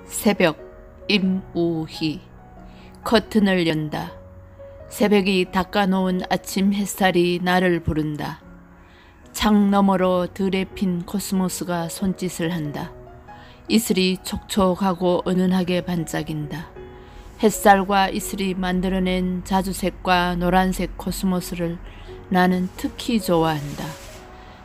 새벽 임우희. 커튼을 연다. 새벽이 닦아놓은 아침 햇살이 나를 부른다. 창 너머로 들에 핀 코스모스가 손짓을 한다. 이슬이 촉촉하고 은은하게 반짝인다. 햇살과 이슬이 만들어낸 자주색과 노란색 코스모스를 나는 특히 좋아한다.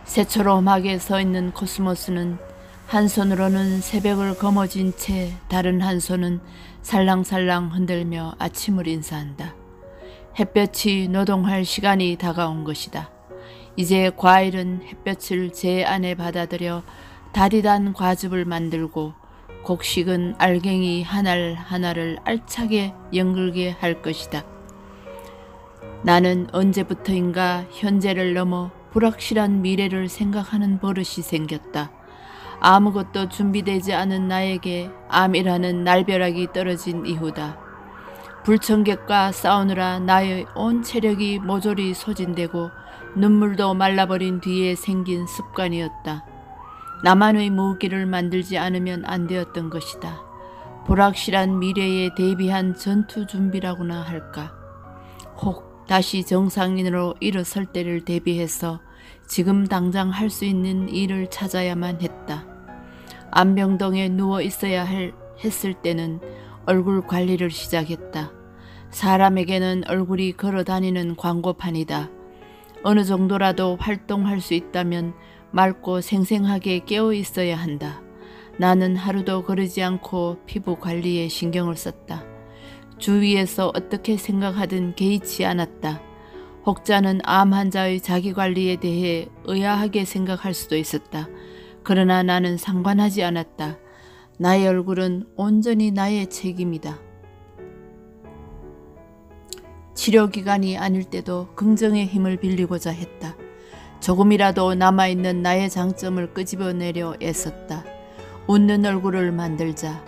새초롬하게 서있는 코스모스는 한 손으로는 새벽을 거머쥔 채 다른 한 손은 살랑살랑 흔들며 아침을 인사한다. 햇볕이 노동할 시간이 다가온 것이다. 이제 과일은 햇볕을 제 안에 받아들여 다디단 과즙을 만들고 곡식은 알갱이 하나 하나를 알차게 연글게 할 것이다. 나는 언제부터인가 현재를 넘어 불확실한 미래를 생각하는 버릇이 생겼다. 아무것도 준비되지 않은 나에게 암이라는 날벼락이 떨어진 이후다. 불청객과 싸우느라 나의 온 체력이 모조리 소진되고 눈물도 말라버린 뒤에 생긴 습관이었다. 나만의 무기를 만들지 않으면 안 되었던 것이다. 불확실한 미래에 대비한 전투 준비라고나 할까. 혹 다시 정상인으로 일어설 때를 대비해서 지금 당장 할 수 있는 일을 찾아야만 했다. 안병동에 누워 있어야 했을 때는 얼굴 관리를 시작했다. 사람에게는 얼굴이 걸어다니는 광고판이다. 어느 정도라도 활동할 수 있다면 맑고 생생하게 깨어 있어야 한다. 나는 하루도 거르지 않고 피부 관리에 신경을 썼다. 주위에서 어떻게 생각하든 개의치 않았다. 혹자는 암 환자의 자기관리에 대해 의아하게 생각할 수도 있었다. 그러나 나는 상관하지 않았다. 나의 얼굴은 온전히 나의 책임이다. 치료기간이 아닐 때도 긍정의 힘을 빌리고자 했다. 조금이라도 남아있는 나의 장점을 끄집어내려 애썼다. 웃는 얼굴을 만들자.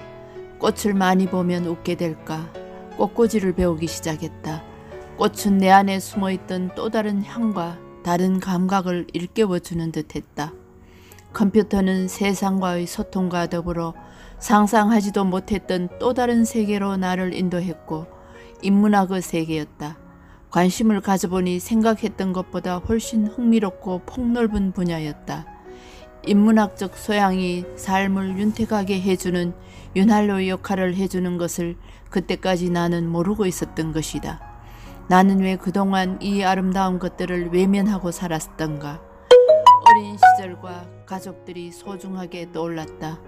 꽃을 많이 보면 웃게 될까. 꽃꽂이를 배우기 시작했다. 꽃은 내 안에 숨어있던 또 다른 향과 다른 감각을 일깨워주는 듯했다. 컴퓨터는 세상과의 소통과 더불어 상상하지도 못했던 또 다른 세계로 나를 인도했고 인문학의 세계였다. 관심을 가져보니 생각했던 것보다 훨씬 흥미롭고 폭넓은 분야였다. 인문학적 소양이 삶을 윤택하게 해주는 윤활유 역할을 해주는 것을 그때까지 나는 모르고 있었던 것이다. 나는 왜 그동안 이 아름다운 것들을 외면하고 살았던가. 어린 시절과 가족들이 소중하게 떠올랐다.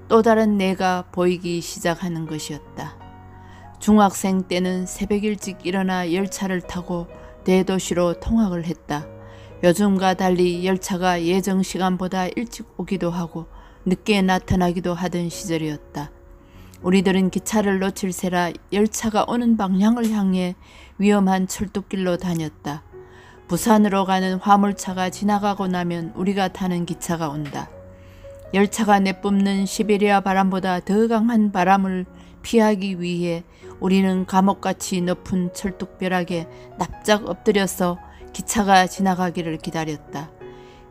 또 다른 내가 보이기 시작하는 것이었다. 중학생 때는 새벽 일찍 일어나 열차를 타고 대도시로 통학을 했다. 요즘과 달리 열차가 예정 시간보다 일찍 오기도 하고 늦게 나타나기도 하던 시절이었다. 우리들은 기차를 놓칠세라 열차가 오는 방향을 향해 위험한 철도길로 다녔다. 부산으로 가는 화물차가 지나가고 나면 우리가 타는 기차가 온다. 열차가 내뿜는 시베리아 바람보다 더 강한 바람을 피하기 위해 우리는 감옥같이 높은 철뚝벼락에 납작 엎드려서 기차가 지나가기를 기다렸다.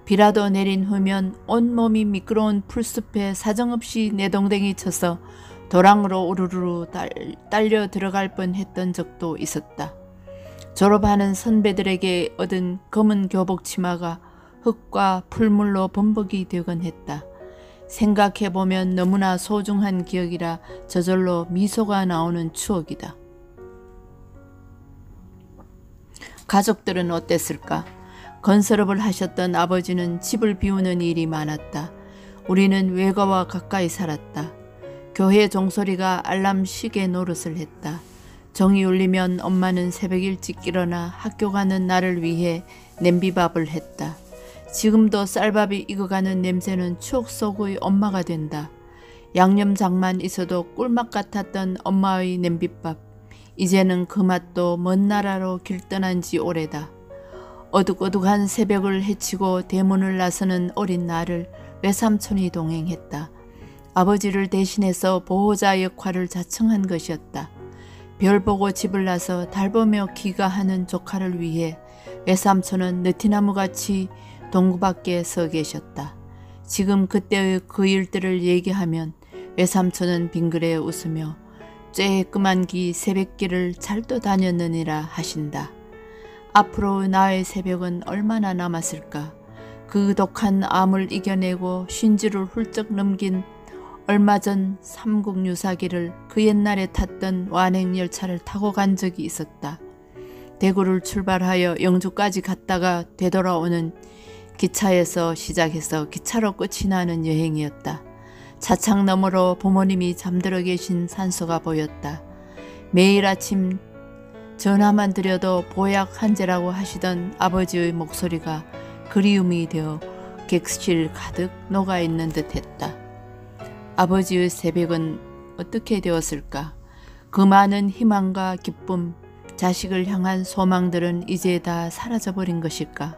비라도 내린 후면 온몸이 미끄러운 풀숲에 사정없이 내동댕이 쳐서 도랑으로 우르르 딸려 들어갈 뻔했던 적도 있었다. 졸업하는 선배들에게 얻은 검은 교복 치마가 흙과 풀물로 범벅이 되곤 했다. 생각해보면 너무나 소중한 기억이라 저절로 미소가 나오는 추억이다. 가족들은 어땠을까? 건설업을 하셨던 아버지는 집을 비우는 일이 많았다. 우리는 외가와 가까이 살았다. 교회 종소리가 알람 시계 노릇을 했다. 정이 울리면 엄마는 새벽 일찍 일어나 학교 가는 나를 위해 냄비밥을 했다. 지금도 쌀밥이 익어가는 냄새는 추억 속의 엄마가 된다. 양념장만 있어도 꿀맛 같았던 엄마의 냄비밥. 이제는 그 맛도 먼 나라로 길 떠난 지 오래다. 어둑어둑한 새벽을 헤치고 대문을 나서는 어린 나를 외삼촌이 동행했다. 아버지를 대신해서 보호자 역할을 자청한 것이었다. 별 보고 집을 나서 달 보며 귀가하는 조카를 위해 외삼촌은 느티나무같이 동구 밖에 서 계셨다. 지금 그때의 그 일들을 얘기하면 외삼촌은 빙그레 웃으며 쬐끄만 기 새벽길을 잘 떠다녔느니라 하신다. 앞으로 나의 새벽은 얼마나 남았을까. 그 독한 암을 이겨내고 쉰지를 훌쩍 넘긴 얼마 전 삼국유사기를 그 옛날에 탔던 완행열차를 타고 간 적이 있었다. 대구를 출발하여 영주까지 갔다가 되돌아오는 기차에서 시작해서 기차로 끝이 나는 여행이었다. 차창 너머로 부모님이 잠들어 계신 산소가 보였다. 매일 아침 전화만 드려도 보약 한제라고 하시던 아버지의 목소리가 그리움이 되어 객실 가득 녹아있는 듯했다. 아버지의 새벽은 어떻게 되었을까? 그 많은 희망과 기쁨, 자식을 향한 소망들은 이제 다 사라져버린 것일까?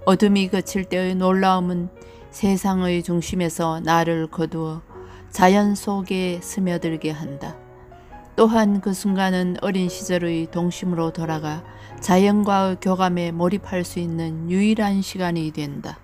어둠이 그칠 때의 놀라움은 세상의 중심에서 나를 거두어 자연 속에 스며들게 한다. 또한 그 순간은 어린 시절의 동심으로 돌아가 자연과의 교감에 몰입할 수 있는 유일한 시간이 된다.